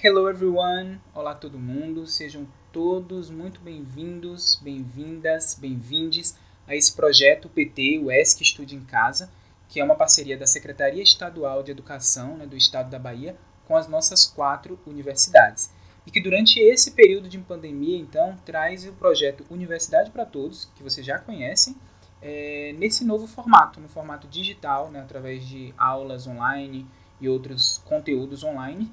Hello everyone! Olá todo mundo, sejam todos muito bem-vindos, bem-vindas, bem-vindes a esse projeto PT, o ESC Estude em Casa, que é uma parceria da Secretaria Estadual de Educação, do Estado da Bahia com as nossas 4 universidades. E que durante esse período de pandemia, então, traz o projeto Universidade para Todos, que vocês já conhecem, nesse novo formato, no formato digital, através de aulas online e outros conteúdos online,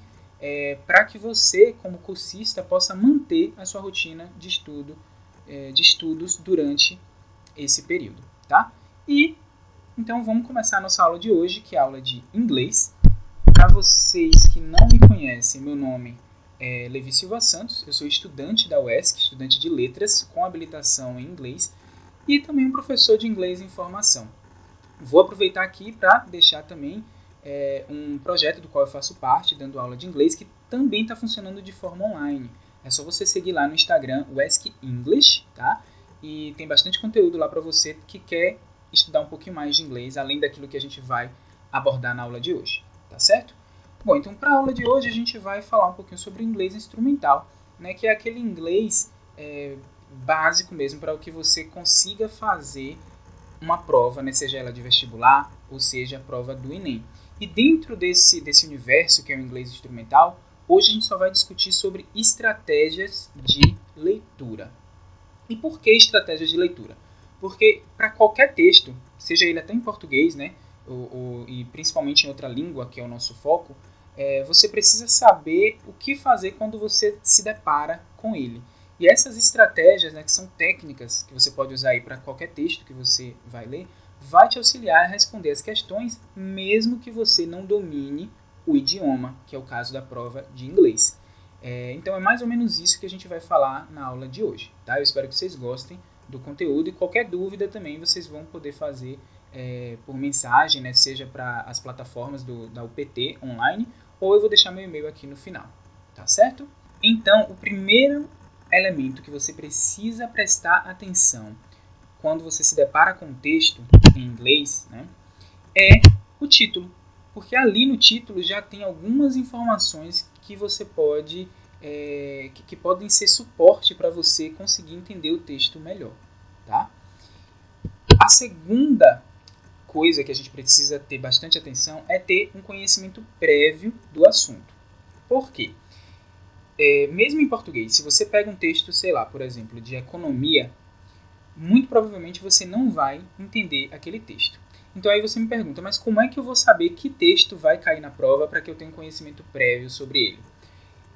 para que você, como cursista, possa manter a sua rotina de estudos durante esse período, tá? E então vamos começar a nossa aula de hoje, que é a aula de inglês. Para vocês que não me conhecem, meu nome é Levi Silva Santos, eu sou estudante da UESC, estudante de letras com habilitação em inglês e também um professor de inglês em formação. Vou aproveitar aqui para deixar também um projeto do qual eu faço parte, dando aula de inglês, que também está funcionando de forma online. É só você seguir lá no Instagram, o Ask English, tá? E tem bastante conteúdo lá para você que quer estudar um pouquinho mais de inglês, além daquilo que a gente vai abordar na aula de hoje, tá certo? Bom, então para a aula de hoje a gente vai falar um pouquinho sobre inglês instrumental, que é aquele inglês básico mesmo para o que você consiga fazer uma prova, seja ela de vestibular ou seja a prova do Enem. E dentro desse universo que é o inglês instrumental, hoje a gente só vai discutir sobre estratégias de leitura. E por que estratégias de leitura? Porque para qualquer texto, seja ele até em português, e principalmente em outra língua, que é o nosso foco, você precisa saber o que fazer quando você se depara com ele. E essas estratégias, que são técnicas que você pode usar para qualquer texto que você vai ler, vai te auxiliar a responder as questões, mesmo que você não domine o idioma, que é o caso da prova de inglês. Então é mais ou menos isso que a gente vai falar na aula de hoje. Tá? Eu espero que vocês gostem do conteúdo e qualquer dúvida também vocês vão poder fazer por mensagem, seja para as plataformas da UPT online, ou eu vou deixar meu e-mail aqui no final. Tá certo? Então, o primeiro elemento que você precisa prestar atenção quando você se depara com um texto em inglês, é o título. Porque ali no título já tem algumas informações que você pode que podem ser suporte para você conseguir entender o texto melhor. Tá? A segunda coisa que a gente precisa ter bastante atenção é ter um conhecimento prévio do assunto. Por quê? Mesmo em português, se você pega um texto, sei lá, por exemplo, de economia, muito provavelmente você não vai entender aquele texto. Então aí você me pergunta, mas como é que eu vou saber que texto vai cair na prova para que eu tenha um conhecimento prévio sobre ele?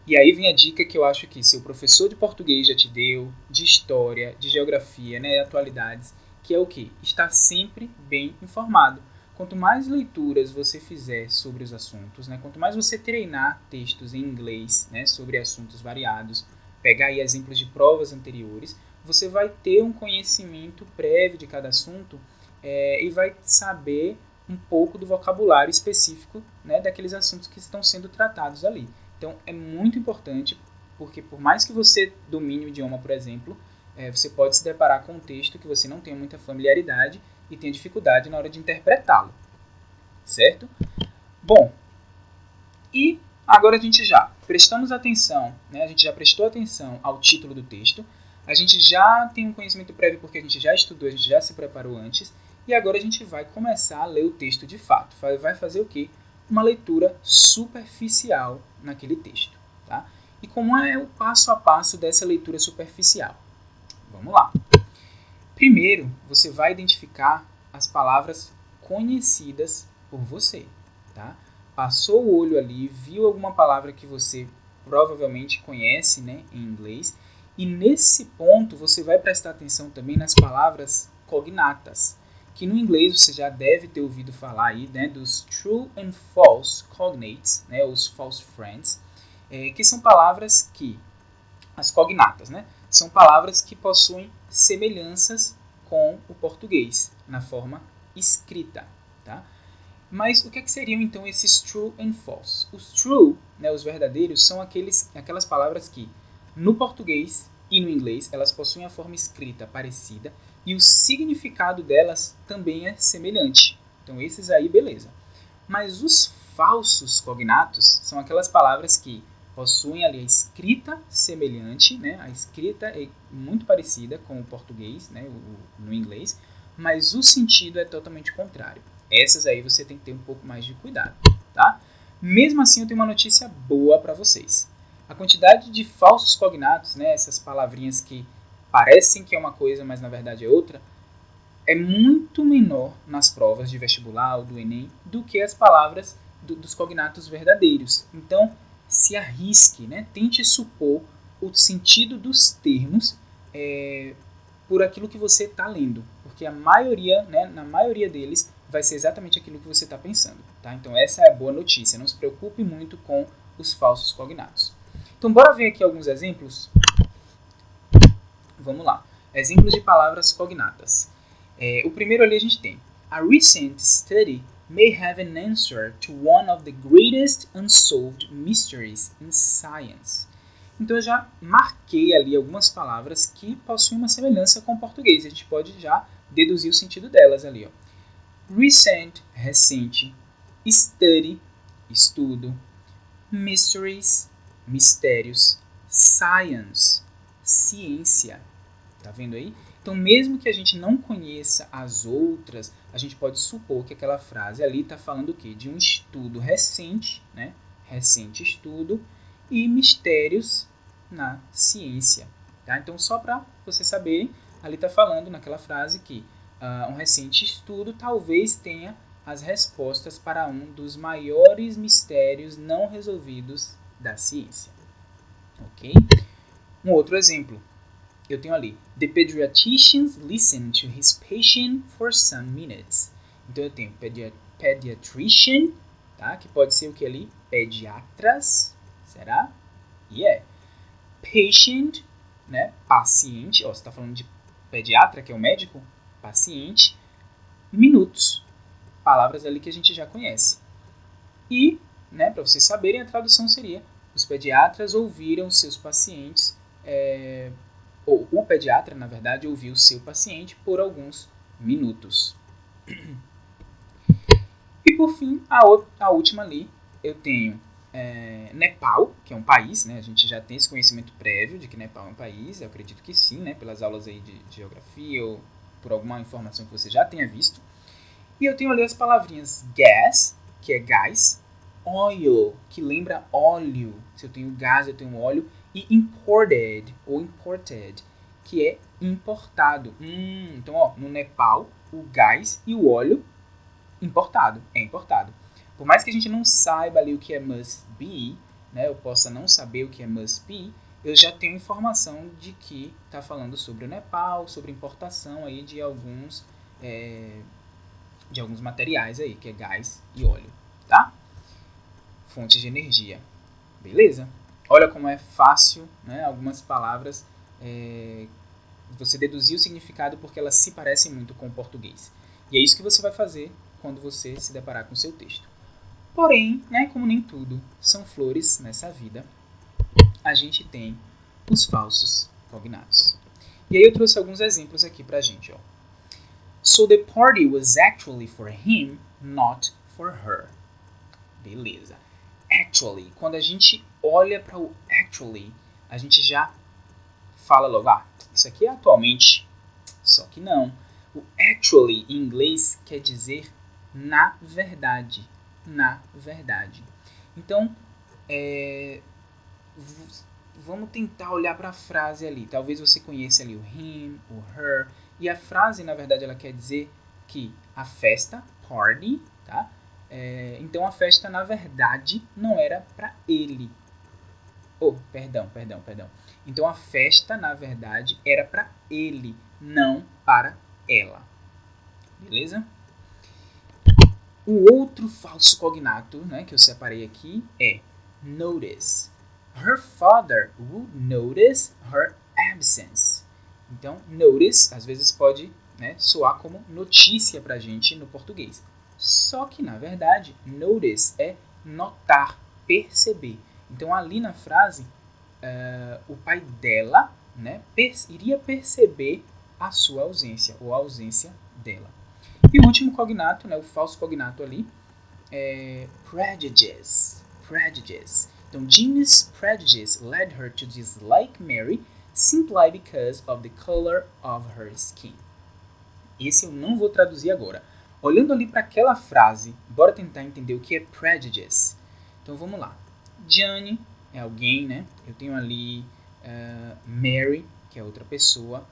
E aí vem a dica que eu acho que seu professor de português já te deu, de história, de geografia, atualidades, que é o quê? Estar sempre bem informado. Quanto mais leituras você fizer sobre os assuntos, quanto mais você treinar textos em inglês sobre assuntos variados, pegar aí exemplos de provas anteriores, você vai ter um conhecimento prévio de cada assunto e vai saber um pouco do vocabulário específico daqueles assuntos que estão sendo tratados ali. Então é muito importante, porque por mais que você domine o idioma, por exemplo, você pode se deparar com um texto que você não tem muita familiaridade e tem dificuldade na hora de interpretá-lo. Certo? Bom, e agora a gente já prestamos atenção, a gente já prestou atenção ao título do texto, a gente já tem um conhecimento prévio porque a gente já estudou, a gente já se preparou antes, e agora a gente vai começar a ler o texto de fato. Vai fazer o quê? Uma leitura superficial naquele texto. Tá? E como é o passo a passo dessa leitura superficial? Vamos lá. Primeiro, você vai identificar as palavras conhecidas por você. Tá? Passou o olho ali, viu alguma palavra que você provavelmente conhece em inglês, e nesse ponto você vai prestar atenção também nas palavras cognatas, que no inglês você já deve ter ouvido falar aí, dos true and false cognates, os false friends, que são palavras que, as cognatas, são palavras que possuem semelhanças com o português, na forma escrita. Tá? Mas o que seriam então esses true and false? Os true, os verdadeiros, são aquelas palavras que no português e no inglês elas possuem a forma escrita parecida e o significado delas também é semelhante. Então esses aí, beleza. Mas os falsos cognatos são aquelas palavras que possuem ali a escrita semelhante, né? A escrita é muito parecida com o português, né? No inglês, mas o sentido é totalmente contrário. Essas aí você tem que ter um pouco mais de cuidado, tá? Mesmo assim, eu tenho uma notícia boa para vocês. A quantidade de falsos cognatos, né? Essas palavrinhas que parecem que é uma coisa, mas na verdade é outra, é muito menor nas provas de vestibular ou do Enem do que as palavras dos cognatos verdadeiros. Então, se arrisque, né? Tente supor o sentido dos termos por aquilo que você está lendo, porque a maioria, né, na maioria deles, vai ser exatamente aquilo que você está pensando. Tá? Então, essa é a boa notícia. Não se preocupe muito com os falsos cognatos. Então, bora ver aqui alguns exemplos? Vamos lá. Exemplos de palavras cognatas. O primeiro ali a gente tem: A recent study may have an answer to one of the greatest unsolved mysteries in science. Então eu já marquei ali algumas palavras que possuem uma semelhança com o português. A gente pode já deduzir o sentido delas ali. Ó. Recent, recente. Study, estudo. Mysteries, mistérios. Science, ciência. Tá vendo aí? Então, mesmo que a gente não conheça as outras, a gente pode supor que aquela frase ali está falando o quê? De um estudo recente, né? Recente estudo, e mistérios na ciência. Tá? Então, só para vocês saberem, ali está falando naquela frase que um recente estudo talvez tenha as respostas para um dos maiores mistérios não resolvidos da ciência. Ok? Um outro exemplo. Eu tenho ali: The pediatrician listened to his patient for some minutes. Então eu tenho pediatrician, tá? Que pode ser o que ali? Pediatras, será? Patient, né? Paciente. Ó, você está falando de pediatra, que é o médico? Paciente. Minutos. Palavras ali que a gente já conhece. E, né, para vocês saberem, a tradução seria: os pediatras ouviram seus pacientes ou o pediatra, na verdade, ouviu seu paciente por alguns minutos. E por fim, a última ali, eu tenho Nepal, que é um país, né? A gente já tem esse conhecimento prévio de que Nepal é um país, eu acredito que sim, né? Pelas aulas aí de geografia ou por alguma informação que você já tenha visto. E eu tenho ali as palavrinhas gas, que é gás, oil, que lembra óleo. Se eu tenho gás, eu tenho óleo. E imported, ou imported, que é importado. Então, ó, no Nepal, o gás e o óleo importado, é importado. Por mais que a gente não saiba ali o que é must be, né, eu possa não saber o que é must be, eu já tenho informação de que está falando sobre o Nepal, sobre importação aí de alguns materiais aí, que é gás e óleo, tá? Fontes de energia, beleza? Olha como é fácil, né? Algumas palavras você deduzir o significado porque elas se parecem muito com o português. E é isso que você vai fazer quando você se deparar com o seu texto. Porém, né, como nem tudo são flores nessa vida, a gente tem os falsos cognatos. E aí eu trouxe alguns exemplos aqui pra gente. Ó. So the party was actually for him, not for her. Beleza. Actually, quando a gente olha para o actually, a gente já fala logo, isso aqui é atualmente. Só que não. O actually em inglês quer dizer na verdade. Na verdade. Então, vamos tentar olhar para a frase ali. Talvez você conheça ali o him, o her. E a frase, na verdade, ela quer dizer que a festa, party, tá? Então a festa, na verdade, não era para ele. Perdão. Então a festa, na verdade, era para ele, não para ela. Beleza? O outro falso cognato, né, que eu separei aqui é notice. Her father would notice her absence. Então, notice, às vezes pode, né, soar como notícia pra gente no português. Só que, na verdade, notice é notar, perceber. Então, ali na frase, o pai dela, né, iria perceber a sua ausência, ou a ausência dela. E o último cognato, né, o falso cognato ali, é prejudice. Prejudice, Então, Jean's prejudice led her to dislike Mary simply because of the color of her skin. Esse eu não vou traduzir agora. Olhando ali para aquela frase, bora tentar entender o que é prejudice. Então vamos lá. Jane é alguém, né? Eu tenho ali Mary, que é outra pessoa.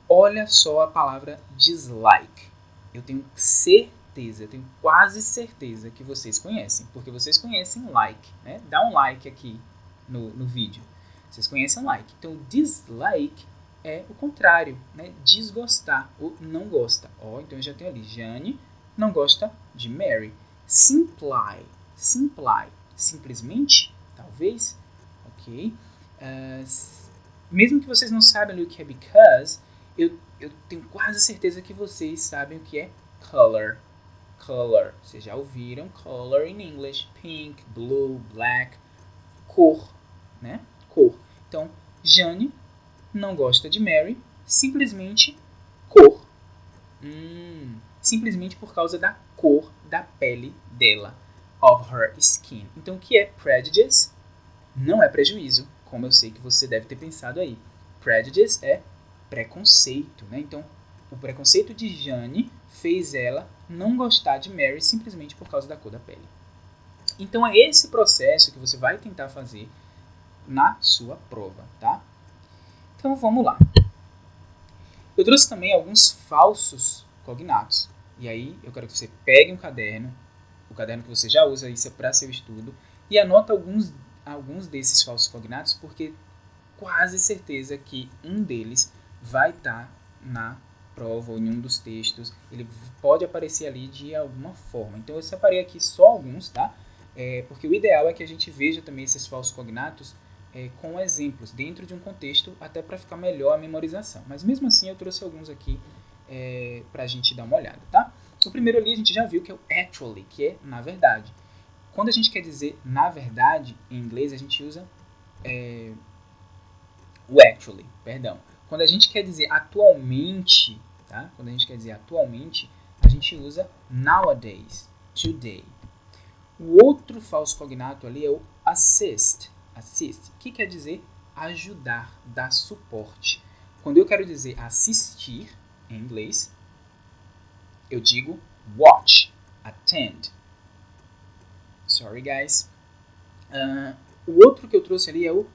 Olha só a palavra dislike. Eu tenho certeza, eu tenho quase certeza que vocês conhecem, porque vocês conhecem like, né? Dá um like aqui no vídeo. Vocês conhecem like. Então, dislike é o contrário, né? Desgostar ou não gosta. Ó, então eu já tenho ali, Jane não gosta de Mary. Simply, simplesmente, talvez, ok? Mesmo que vocês não saibam o que é because, eu tenho quase certeza que vocês sabem o que é color. Color, vocês já ouviram color in English, pink, blue, black, cor, né? Cor. Então, Jane não gosta de Mary, simplesmente cor. Simplesmente por causa da cor da pele dela. Of her skin. Então, o que é prejudice? Não é prejuízo, como eu sei que você deve ter pensado aí. Prejudice é preconceito, né? Então, o preconceito de Jane fez ela não gostar de Mary simplesmente por causa da cor da pele. Então, é esse processo que você vai tentar fazer na sua prova, tá? Então, vamos lá. Eu trouxe também alguns falsos cognatos. E aí, eu quero que você pegue um caderno, o caderno que você já usa isso para seu estudo, e anota alguns desses falsos cognatos, porque quase certeza que um deles vai estar na prova ou em um dos textos. Ele pode aparecer ali de alguma forma. Então, eu separei aqui só alguns, tá? Porque o ideal é que a gente veja também esses falsos cognatos com exemplos, dentro de um contexto, até para ficar melhor a memorização. Mas mesmo assim eu trouxe alguns aqui para a gente dar uma olhada, tá? O primeiro ali a gente já viu que é o actually, que é na verdade. Quando a gente quer dizer na verdade, em inglês a gente usa o actually, perdão. Quando a gente quer dizer atualmente, tá? Quando a gente quer dizer atualmente, a gente usa nowadays, today. O outro falso cognato ali é o assist. Assist, que quer dizer ajudar, dar suporte. Quando eu quero dizer assistir, em inglês, eu digo watch, attend. Sorry, guys. O outro que eu trouxe ali é o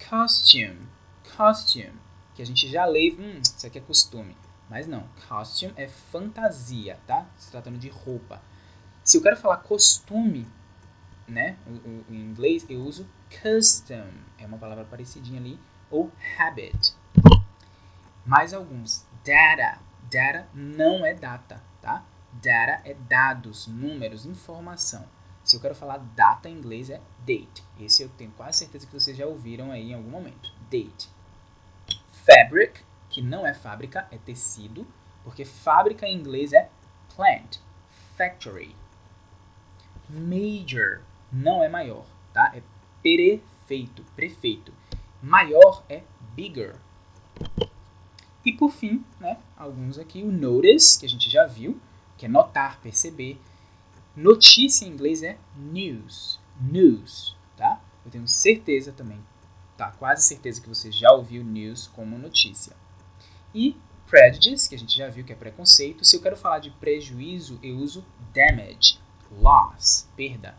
costume. Costume, que a gente já lê, isso aqui é costume. Mas não, costume é fantasia, tá? Se tratando de roupa. Se eu quero falar costume, né, em inglês, eu uso custom. É uma palavra parecidinha ali. Ou habit. Mais alguns. Data. Data não é data, tá? Data é dados, números, informação. Se eu quero falar data em inglês é date. Esse eu tenho quase certeza que vocês já ouviram aí em algum momento. Date. Fabric, que não é fábrica, é tecido. Porque fábrica em inglês é plant. Factory. Major não é maior, tá? É prefeito. Maior é bigger. E por fim, né, alguns aqui, o notice, que a gente já viu, que é notar, perceber. Notícia em inglês é news, tá? Eu tenho certeza também, tá? Quase certeza que você já ouviu news como notícia. E prejudice, que a gente já viu que é preconceito. Se eu quero falar de prejuízo, eu uso damage, loss, perda.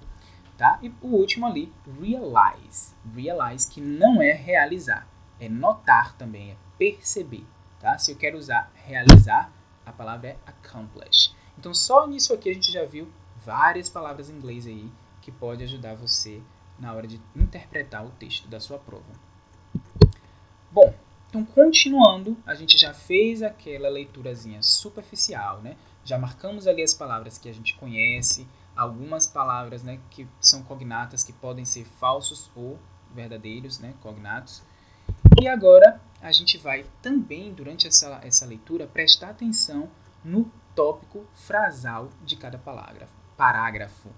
Tá? E o último ali, realize. Realize, que não é realizar, é notar também, é perceber. Tá? Se eu quero usar realizar, a palavra é accomplish. Então, só nisso aqui a gente já viu várias palavras em inglês aí que pode ajudar você na hora de interpretar o texto da sua prova. Bom, então continuando, a gente já fez aquela leiturazinha superficial, né? Já marcamos ali as palavras que a gente conhece, algumas palavras, né, que são cognatas, que podem ser falsos ou verdadeiros, né, cognatos. E agora a gente vai também, durante essa leitura, prestar atenção no tópico frasal de cada parágrafo.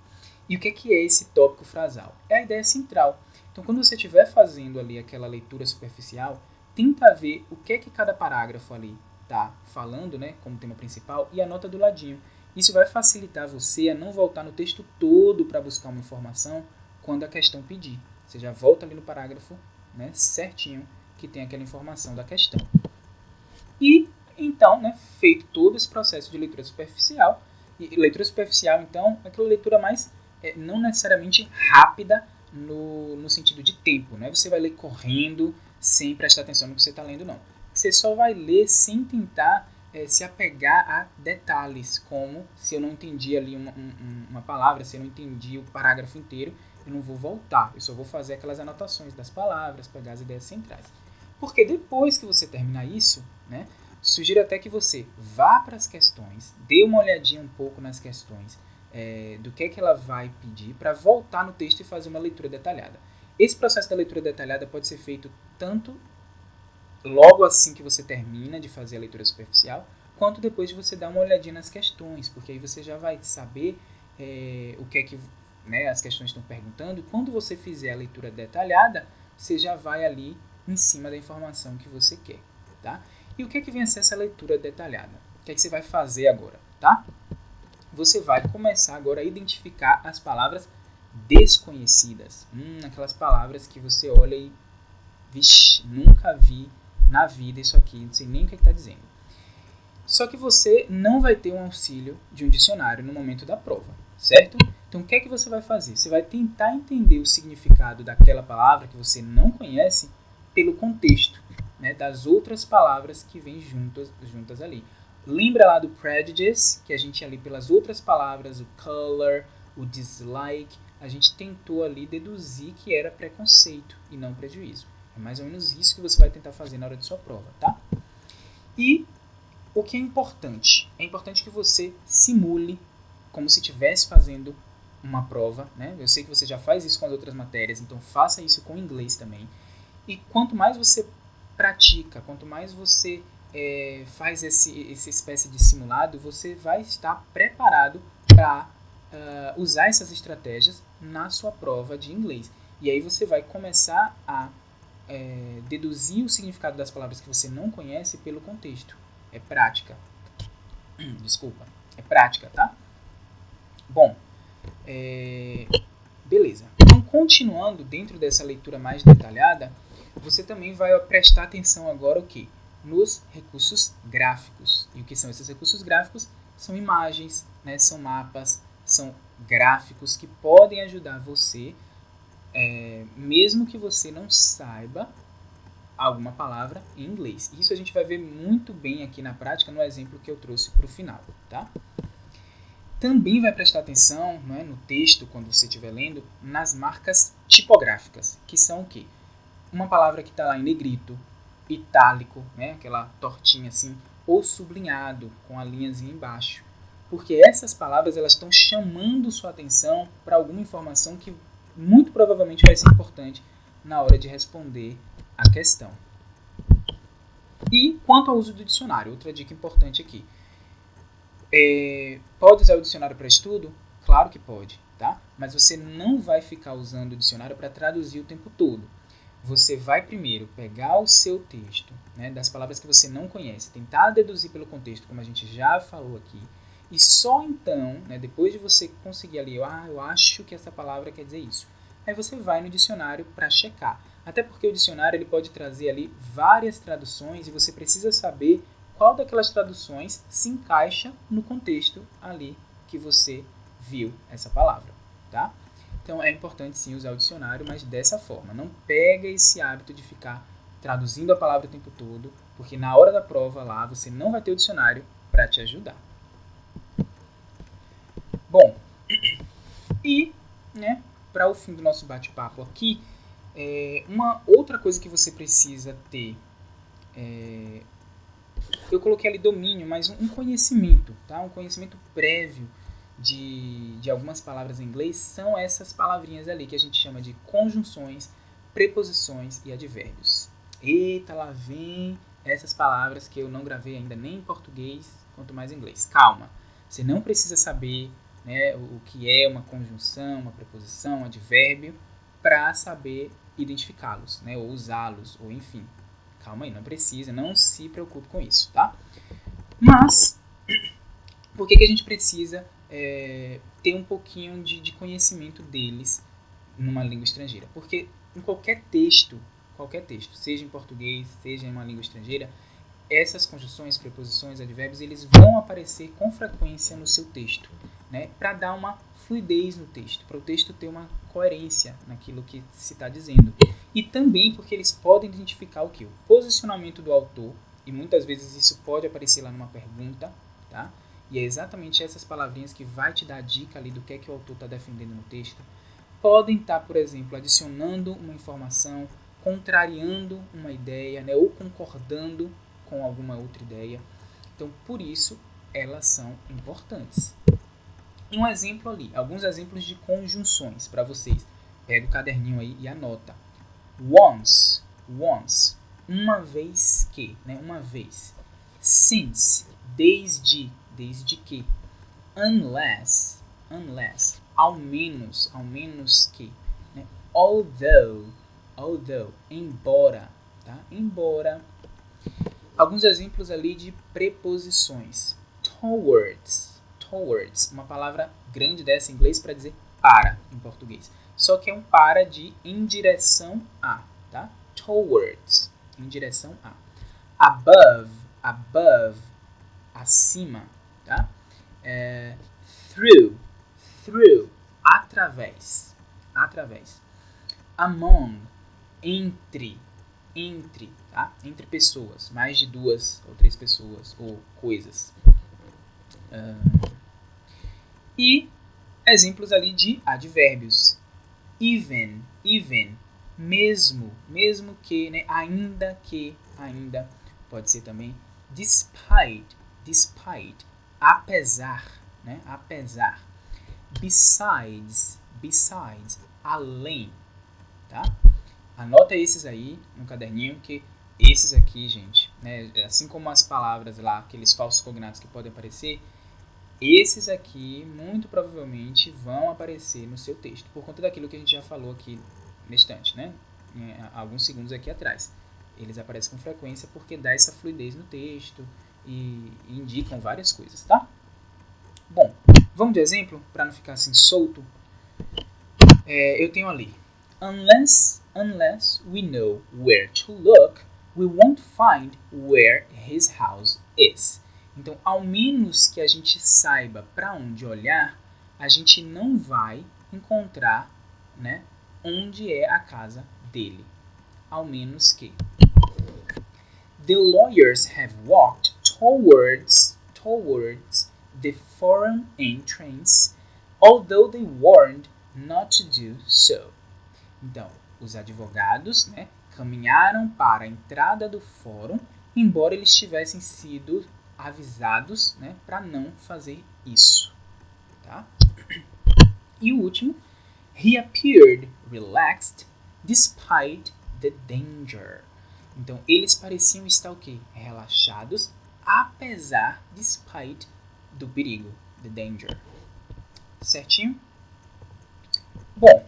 E o que é esse tópico frasal? É a ideia central. Então, quando você estiver fazendo ali aquela leitura superficial, tenta ver o que cada parágrafo ali está falando, né, como tema principal, e anota do ladinho. Isso vai facilitar você a não voltar no texto todo para buscar uma informação quando a questão pedir. Você já volta ali no parágrafo, né, certinho, que tem aquela informação da questão. E, então, né, feito todo esse processo de leitura superficial, e leitura superficial, então, é aquela leitura mais, não necessariamente rápida no sentido de tempo, né? Você vai ler correndo, sem prestar atenção no que você está lendo, não. Você só vai ler sem tentar se apegar a detalhes, como se eu não entendi ali uma palavra, se eu não entendi o parágrafo inteiro, eu não vou voltar, eu só vou fazer aquelas anotações das palavras, pegar as ideias centrais. Porque depois que você terminar isso, né, sugiro até que você vá para as questões, dê uma olhadinha um pouco nas questões, do que é que ela vai pedir, para voltar no texto e fazer uma leitura detalhada. Esse processo da leitura detalhada pode ser feito tanto logo assim que você termina de fazer a leitura superficial, quanto depois de você dar uma olhadinha nas questões, porque aí você já vai saber o que é que, né, as questões estão perguntando, e quando você fizer a leitura detalhada, você já vai ali em cima da informação que você quer, tá? E o que é que vem a ser essa leitura detalhada? O que é que você vai fazer agora, tá? Você vai começar agora a identificar as palavras desconhecidas, aquelas palavras que você olha e, vixe, nunca vi na vida isso aqui, não sei nem o que está dizendo. Só que você não vai ter um auxílio de um dicionário no momento da prova, certo? Então o que é que você vai fazer? Você vai tentar entender o significado daquela palavra que você não conhece pelo contexto, né, das outras palavras que vêm juntas ali. Lembra lá do prejudice, que a gente ali pelas outras palavras, o color, o dislike, a gente tentou ali deduzir que era preconceito e não prejuízo. É mais ou menos isso que você vai tentar fazer na hora de sua prova, tá? E o que é importante? É importante que você simule como se estivesse fazendo uma prova, né? Eu sei que você já faz isso com as outras matérias, então faça isso com o inglês também. E quanto mais você pratica, quanto mais você faz essa espécie de simulado, você vai estar preparado para usar essas estratégias na sua prova de inglês. E aí você vai começar a deduzir o significado das palavras que você não conhece pelo contexto. É prática. Desculpa. É prática, tá? Bom, beleza. Então, continuando dentro dessa leitura mais detalhada, você também vai prestar atenção agora o quê? Nos recursos gráficos. E o que são esses recursos gráficos? São imagens, né? São mapas, são gráficos que podem ajudar você, mesmo que você não saiba alguma palavra em inglês. Isso a gente vai ver muito bem aqui na prática no exemplo que eu trouxe para o final, tá? Também vai prestar atenção, né, no texto, quando você estiver lendo, nas marcas tipográficas, que são o quê? Uma palavra que está lá em negrito, itálico, né, aquela tortinha assim, ou sublinhado, com a linhazinha embaixo. Porque essas palavras elas estão chamando sua atenção para alguma informação que muito provavelmente vai ser importante na hora de responder a questão. E quanto ao uso do dicionário, outra dica importante aqui. Pode usar o dicionário para estudo? Claro que pode, tá? Mas você não vai ficar usando o dicionário para traduzir o tempo todo. Você vai primeiro pegar o seu texto, né, das palavras que você não conhece, tentar deduzir pelo contexto, como a gente já falou aqui, e só então, né, depois de você conseguir ali, eu acho que essa palavra quer dizer isso, aí você vai no dicionário para checar. Até porque o dicionário ele pode trazer ali várias traduções e você precisa saber qual daquelas traduções se encaixa no contexto ali que você viu essa palavra, tá? Então é importante sim usar o dicionário, mas dessa forma. Não pega esse hábito de ficar traduzindo a palavra o tempo todo, porque na hora da prova lá você não vai ter o dicionário para te ajudar. Bom, e, né, para o fim do nosso bate-papo aqui, uma outra coisa que você precisa ter, eu coloquei ali domínio, mas um conhecimento, tá? Um conhecimento prévio de algumas palavras em inglês são essas palavrinhas ali que a gente chama de conjunções, preposições e advérbios. Eita, lá vem essas palavras que eu não gravei ainda nem em português, quanto mais em inglês. Calma, você não precisa saber, né, o que é uma conjunção, uma preposição, um advérbio, para saber identificá-los, né, ou usá-los, ou enfim. Calma aí, não precisa, não se preocupe com isso, tá? Mas, por que a gente precisa ter um pouquinho de conhecimento deles numa língua estrangeira? Porque em qualquer texto, seja em português, seja em uma língua estrangeira, essas conjunções, preposições, advérbios, eles vão aparecer com frequência no seu texto, né? Para dar uma fluidez no texto, para o texto ter uma coerência naquilo que se está dizendo. E também porque eles podem identificar o que? O posicionamento do autor, e muitas vezes isso pode aparecer lá numa pergunta, tá? E é exatamente essas palavrinhas que vai te dar a dica ali do que é que o autor está defendendo no texto. Podem estar, por exemplo, adicionando uma informação, contrariando uma ideia, né? Ou concordando com alguma outra ideia. Então, por isso, elas são importantes. E um exemplo ali, alguns exemplos de conjunções para vocês. Pega o caderninho aí e anota. Once, uma vez que, né? Uma vez. Since, desde que. Unless, ao menos que. Né? Although, embora, tá? Embora. Alguns exemplos ali de preposições. Towards, uma palavra grande dessa em inglês para dizer para em português. Só que é um para de em direção a, tá? Towards, em direção a. Above, acima, tá? Through, através. Among, entre, tá? Entre pessoas, mais de 2 ou 3 pessoas ou coisas. E exemplos ali de advérbios. Even, mesmo que, né? Ainda, pode ser também despite, apesar, né? Apesar. Besides, além, tá? Anota esses aí no caderninho, que esses aqui, gente, né, assim como as palavras lá, aqueles falsos cognatos que podem aparecer, esses aqui muito provavelmente vão aparecer no seu texto, por conta daquilo que a gente já falou aqui na estante, né? Alguns segundos aqui atrás. Eles aparecem com frequência porque dá essa fluidez no texto e indicam várias coisas, tá? Bom, vamos de exemplo, para não ficar assim solto. Eu tenho ali. Unless we know where to look, we won't find where his house is. Então, ao menos que a gente saiba para onde olhar, a gente não vai encontrar, né, onde é a casa dele. Ao menos que. The lawyers have walked towards the forum entrance, although they warned not to do so. Então, os advogados, né, caminharam para a entrada do fórum, embora eles tivessem sido avisados, né, para não fazer isso. Tá? E o último, he appeared relaxed despite the danger. Então, eles pareciam estar o quê? Relaxados, apesar, despite, do perigo, the danger. Certinho? Bom,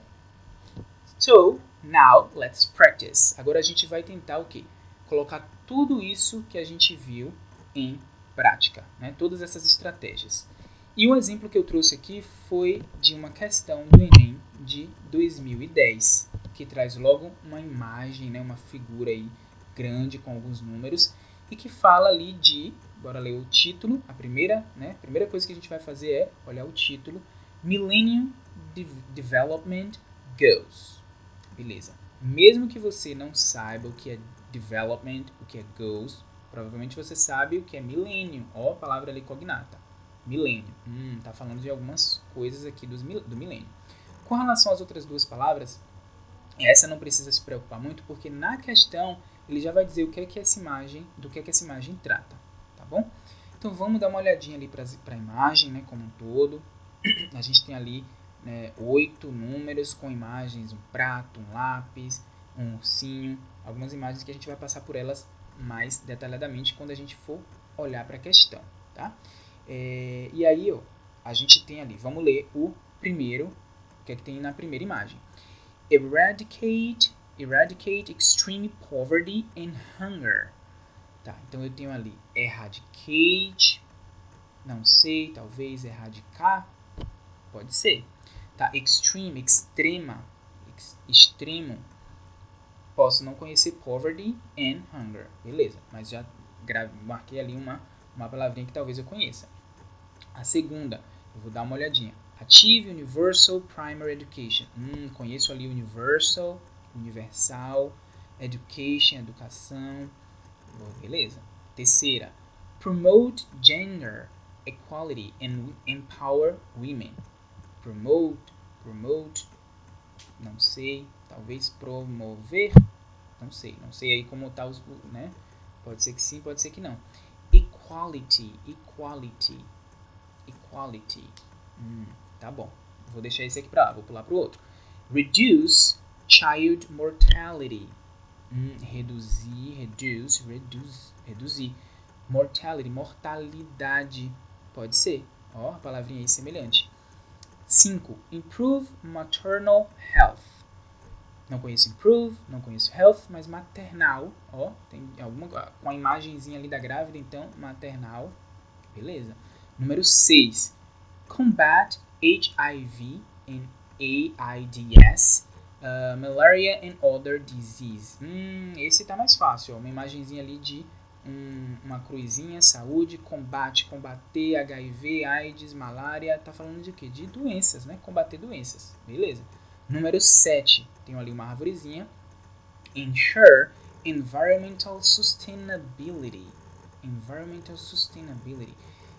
so, now let's practice. Agora a gente vai tentar o quê? Colocar tudo isso que a gente viu em prática, né? Todas essas estratégias. E o exemplo que eu trouxe aqui foi de uma questão do Enem de 2010, que traz logo uma imagem, né? Uma figura aí grande com alguns números e que fala ali de, bora ler o título, a primeira coisa que a gente vai fazer é olhar o título, Millennium Development Goals. Beleza. Mesmo que você não saiba o que é development, o que é goals, provavelmente você sabe o que é millennium, ó, a palavra ali cognata. Milênio. Tá falando de algumas coisas aqui do milênio. Com relação às outras duas palavras, essa não precisa se preocupar muito, porque na questão ele já vai dizer o que é que essa imagem, do que é que essa imagem trata, tá bom? Então vamos dar uma olhadinha ali para a imagem, né, como um todo. A gente tem ali, né, 8 números com imagens, um prato, um lápis, um ursinho, algumas imagens que a gente vai passar por elas mais detalhadamente quando a gente for olhar para a questão, tá? E aí, ó, a gente tem ali, vamos ler o primeiro, o que é que tem na primeira imagem. Eradicate extreme poverty and hunger. Tá, então eu tenho ali eradicate, não sei, talvez erradicar, pode ser. Tá, extreme, extrema, extremo, posso não conhecer poverty and hunger. Beleza, mas já marquei ali uma palavrinha que talvez eu conheça. A segunda, eu vou dar uma olhadinha. Achieve Universal Primary Education. Conheço ali universal, education, educação. Beleza. Terceira, promote gender equality and empower women. Promote, não sei, talvez promover, não sei aí como tá os, né? Pode ser que sim, pode ser que não. Equality. Tá bom. Vou deixar esse aqui pra lá, vou pular pro outro. Reduce child mortality. Reduzir. Mortalidade. Pode ser. Ó, a palavrinha aí semelhante. 5. Improve maternal health. Não conheço improve, não conheço health, mas maternal. Ó, tem alguma com a imagenzinha ali da grávida, então maternal. Beleza. Número 6. Combat HIV and AIDS, malaria and other disease. Esse tá mais fácil, ó. Uma imagenzinha ali de uma cruzinha, saúde, combater HIV, AIDS, malária. Tá falando de quê? De doenças, né? Combater doenças. Beleza. Número 7. Tenho ali uma arvorezinha. Ensure environmental sustainability.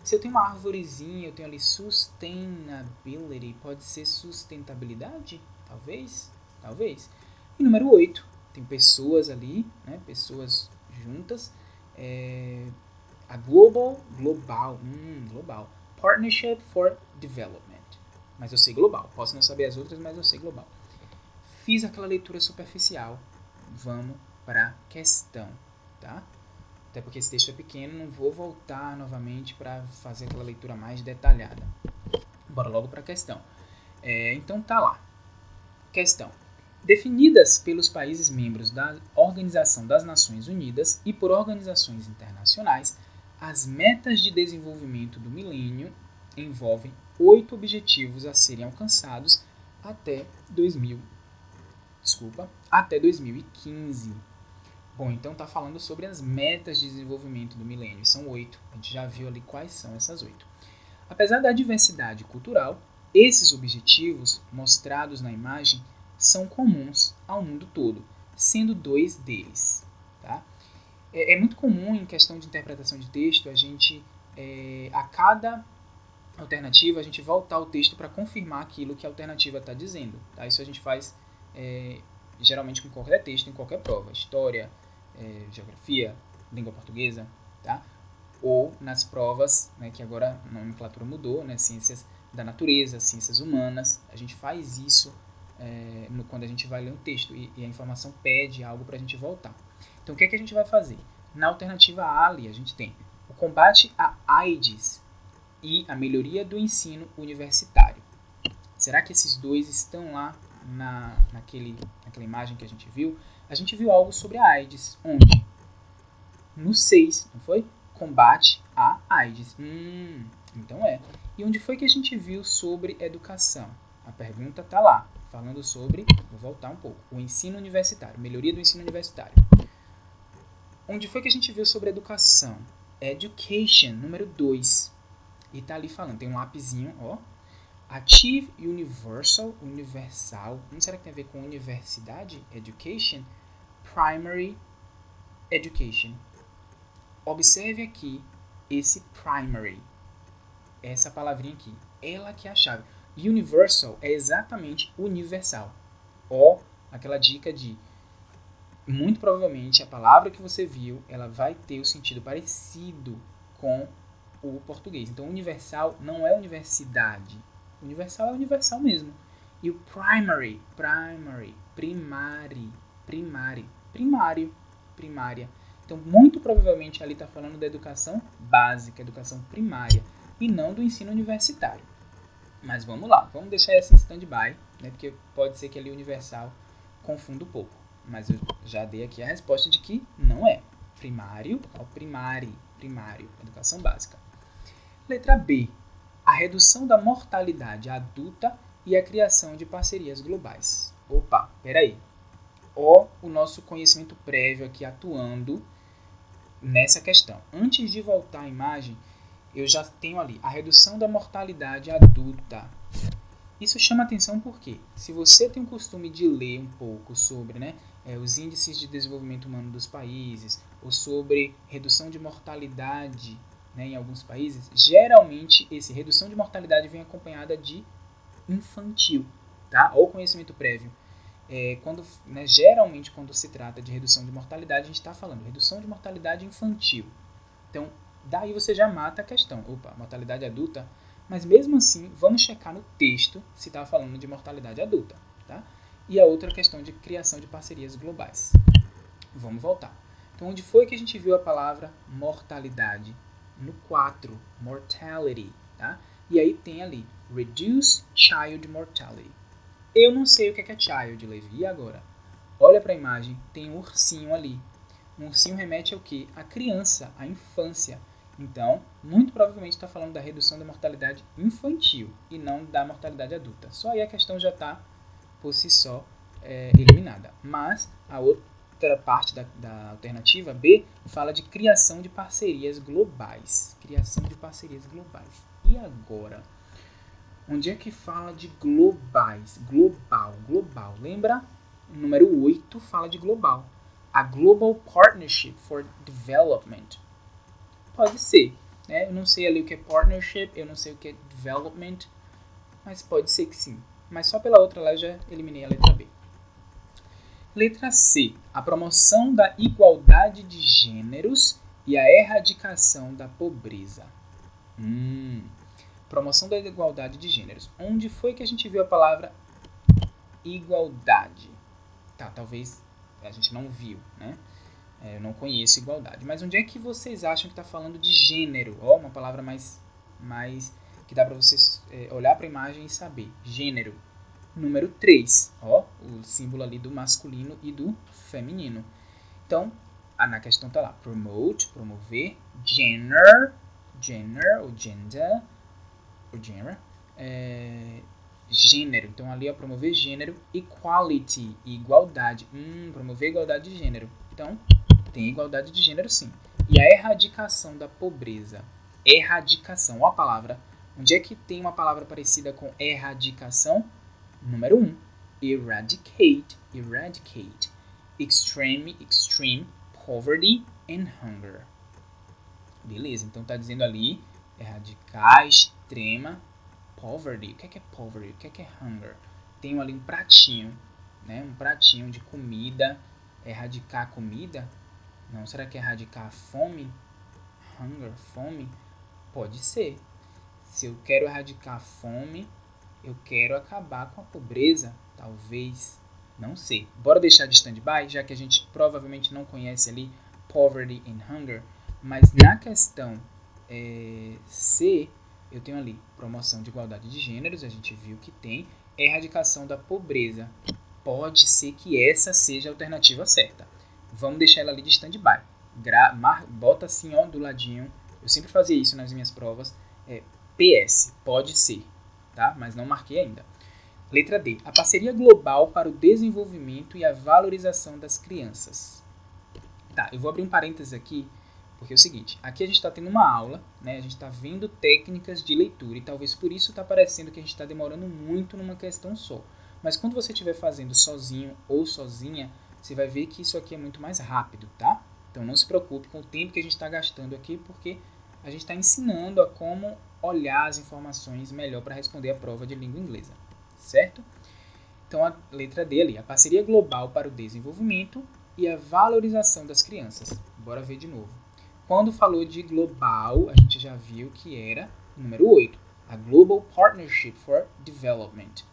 Se eu tenho uma arvorezinha, eu tenho ali sustainability, pode ser sustentabilidade? Talvez. E número 8, tem pessoas ali, né? Pessoas juntas. A global. Partnership for Development. Mas eu sei global. Posso não saber as outras, mas eu sei global. Fiz aquela leitura superficial. Vamos para a questão, tá? Até porque esse texto é pequeno, não vou voltar novamente para fazer aquela leitura mais detalhada. Bora logo para a questão. Então tá lá. Questão. Definidas pelos países membros da Organização das Nações Unidas e por organizações internacionais, as metas de desenvolvimento do milênio envolvem 8 objetivos a serem alcançados até 2015. Bom, então está falando sobre as metas de desenvolvimento do milênio. São 8. A gente já viu ali quais são essas 8. Apesar da diversidade cultural, esses objetivos mostrados na imagem são comuns ao mundo todo, sendo 2 deles. Tá? É muito comum em questão de interpretação de texto a gente, a cada alternativa, a gente voltar ao texto para confirmar aquilo que a alternativa está dizendo. Tá? Isso a gente faz geralmente com qualquer texto, em qualquer prova. História, geografia, língua portuguesa, tá? Ou nas provas, né, que agora a nomenclatura mudou, né, ciências da natureza, ciências humanas. A gente faz isso quando a gente vai ler um texto e a informação pede algo para a gente voltar. Então, o que é que a gente vai fazer? Na alternativa A ali, a gente tem o combate à AIDS e a melhoria do ensino universitário. Será que esses dois estão lá naquela imagem que a gente viu? A gente viu algo sobre a AIDS. Onde? No 6, não foi? Combate à AIDS. Então é. E onde foi que a gente viu sobre educação? A pergunta está lá, falando sobre, vou voltar um pouco, o ensino universitário, melhoria do ensino universitário. Onde foi que a gente viu sobre educação? Education, número 2. E está ali falando, tem um lapisinho, ó. Achieve universal. Não será que tem a ver com universidade? Education. Primary education. Observe aqui esse primary. Essa palavrinha aqui. Ela que é a chave. Universal é exatamente universal. Ó, aquela dica de muito provavelmente a palavra que você viu, ela vai ter o sentido parecido com o português. Então, universal não é universidade. Universal é universal mesmo. E o primária. Então, muito provavelmente ali está falando da educação básica, educação primária, e não do ensino universitário. Mas vamos lá, vamos deixar essa em stand-by, né, porque pode ser que ali universal confunda um pouco. Mas eu já dei aqui a resposta de que não é. Primário, educação básica. Letra B. A redução da mortalidade adulta e a criação de parcerias globais. Opa, peraí. Ó, o nosso conhecimento prévio aqui atuando nessa questão. Antes de voltar à imagem, eu já tenho ali a redução da mortalidade adulta. Isso chama atenção porque, se você tem o costume de ler um pouco sobre os índices de desenvolvimento humano dos países, ou sobre redução de mortalidade em alguns países, geralmente essa redução de mortalidade vem acompanhada de infantil, tá? Ou conhecimento prévio. Geralmente, quando se trata de redução de mortalidade, a gente está falando redução de mortalidade infantil. Então, daí você já mata a questão. Opa, mortalidade adulta. Mas mesmo assim, vamos checar no texto se está falando de mortalidade adulta. Tá? E a outra questão de criação de parcerias globais. Vamos voltar. Então, onde foi que a gente viu a palavra mortalidade? No 4, mortality. Tá? E aí tem ali, reduce child mortality. Eu não sei o que é child, Levi. E agora? Olha para a imagem, tem um ursinho ali. Um ursinho remete ao quê? A criança, a infância. Então, muito provavelmente está falando da redução da mortalidade infantil e não da mortalidade adulta. Só aí a questão já está, por si só, eliminada. Mas a outra parte da alternativa B fala de criação de parcerias globais. Criação de parcerias globais. E agora? Onde é que fala de globais? Global. Lembra? O número 8 fala de global. A Global Partnership for Development. Pode ser. Né? Eu não sei ali o que é partnership, eu não sei o que é development, mas pode ser que sim. Mas só pela outra lá eu já eliminei a letra B. Letra C. A promoção da igualdade de gêneros e a erradicação da pobreza. Promoção da igualdade de gêneros. Onde foi que a gente viu a palavra igualdade? Tá, talvez a gente não viu, né? Eu não conheço igualdade. Mas onde é que vocês acham que está falando de gênero? Ó, uma palavra mais que dá para vocês olhar para a imagem e saber. Gênero. Número 3. Ó, o símbolo ali do masculino e do feminino. Então, na questão está lá. Promote, promover. Gender ou gender. Gênero. Então, ali é promover gênero. Equality, igualdade. Promover igualdade de gênero. Então, tem igualdade de gênero, sim. E a erradicação da pobreza. Erradicação, ó a palavra. Onde é que tem uma palavra parecida com erradicação? Número 1. Eradicate. Extreme poverty and hunger. Beleza, então tá dizendo ali erradicar extrema poverty. O que é poverty? O que é hunger? Tem ali um pratinho, né? Um pratinho de comida. Erradicar a comida? Não, será que é erradicar a fome? Hunger, fome? Pode ser. Se eu quero erradicar a fome, eu quero acabar com a pobreza, talvez. Não sei. Bora deixar de stand-by, já que a gente provavelmente não conhece ali poverty and hunger. Mas na questão C, eu tenho ali promoção de igualdade de gêneros, a gente viu que tem. Erradicação da pobreza. Pode ser que essa seja a alternativa certa. Vamos deixar ela ali de stand-by. Bota assim, ó, do ladinho. Eu sempre fazia isso nas minhas provas. PS, pode ser, tá? Mas não marquei ainda. Letra D. A parceria global para o desenvolvimento e a valorização das crianças. Tá, eu vou abrir um parênteses aqui, porque é o seguinte. Aqui a gente está tendo uma aula, né? A gente está vendo técnicas de leitura e talvez por isso está parecendo que a gente está demorando muito numa questão só. Mas quando você estiver fazendo sozinho ou sozinha, você vai ver que isso aqui é muito mais rápido, tá? Então não se preocupe com o tempo que a gente está gastando aqui, porque a gente está ensinando a como olhar as informações melhor para responder a prova de língua inglesa, certo? Então a letra D ali, a parceria global para o desenvolvimento e a valorização das crianças. Bora ver de novo. Quando falou de global, a gente já viu que era o número 8, a Global Partnership for Development.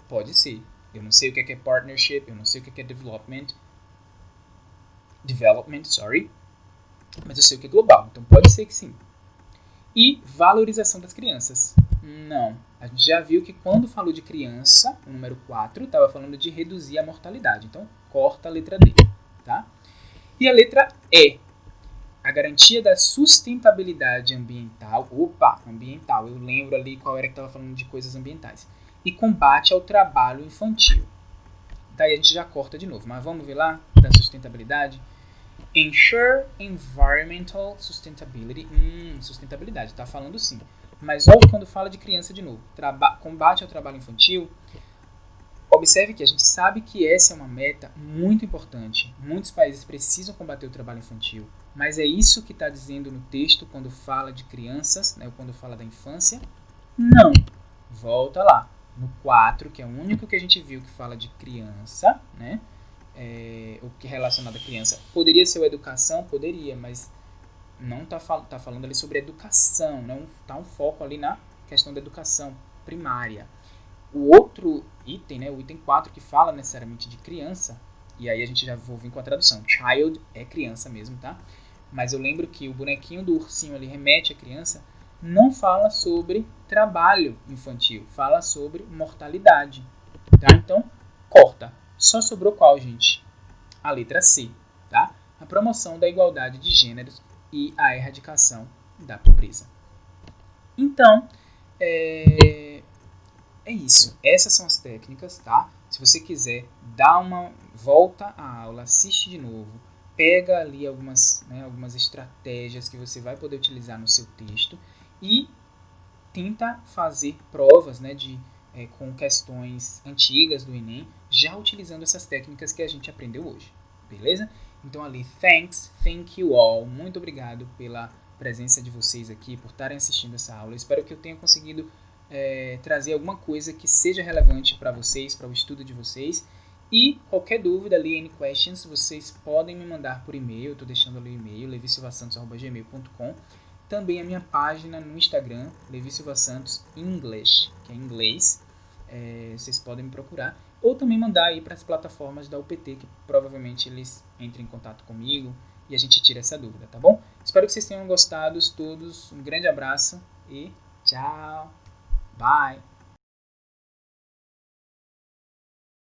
Pode ser. Eu não sei o que é partnership, eu não sei o que é development, mas eu sei o que é global, então pode ser que sim. E valorização das crianças. Não. A gente já viu que quando falou de criança, o número 4, estava falando de reduzir a mortalidade. Então, corta a letra D. Tá? E a letra E. A garantia da sustentabilidade ambiental. Opa, ambiental. Eu lembro ali qual era que estava falando de coisas ambientais. E combate ao trabalho infantil. Tá? E a gente já corta de novo. Mas vamos ver lá da sustentabilidade. Ensure environmental sustainability. Sustentabilidade, tá falando sim. Mas olha quando fala de criança de novo. Combate ao trabalho infantil. Observe que a gente sabe que essa é uma meta muito importante. Muitos países precisam combater o trabalho infantil. Mas é isso que está dizendo no texto quando fala de crianças, né, ou quando fala da infância? Não. Volta lá. No 4, que é o único que a gente viu que fala de criança, né? O que é relacionado à criança. Poderia ser a educação? Poderia, mas não está falando ali sobre educação. Não está um foco ali na questão da educação primária. O outro item, né, o item 4, que fala necessariamente de criança, e aí a gente já vou vir com a tradução. Child é criança mesmo, tá? Mas eu lembro que o bonequinho do ursinho ali remete à criança, não fala sobre trabalho infantil, fala sobre mortalidade, tá? Então, corta. Só sobrou qual, gente? A letra C, tá? A promoção da igualdade de gêneros e a erradicação da pobreza. Então, é isso. Essas são as técnicas, tá? Se você quiser, dá uma volta à aula, assiste de novo, pega ali algumas estratégias que você vai poder utilizar no seu texto e tenta fazer provas, né, com questões antigas do Enem, já utilizando essas técnicas que a gente aprendeu hoje, beleza? Então ali, thank you all, muito obrigado pela presença de vocês aqui, por estarem assistindo essa aula. Eu espero que eu tenha conseguido trazer alguma coisa que seja relevante para vocês, para o estudo de vocês. E qualquer dúvida ali, any questions, vocês podem me mandar por e-mail. Eu estou deixando ali o e-mail, levisilvasantos@gmail.com. Também a minha página no Instagram, Levi Silva Santos English, que é inglês. Vocês podem me procurar. Ou também mandar aí para as plataformas da UPT, que provavelmente eles entrem em contato comigo e a gente tira essa dúvida, tá bom? Espero que vocês tenham gostado todos. Um grande abraço e tchau! Bye!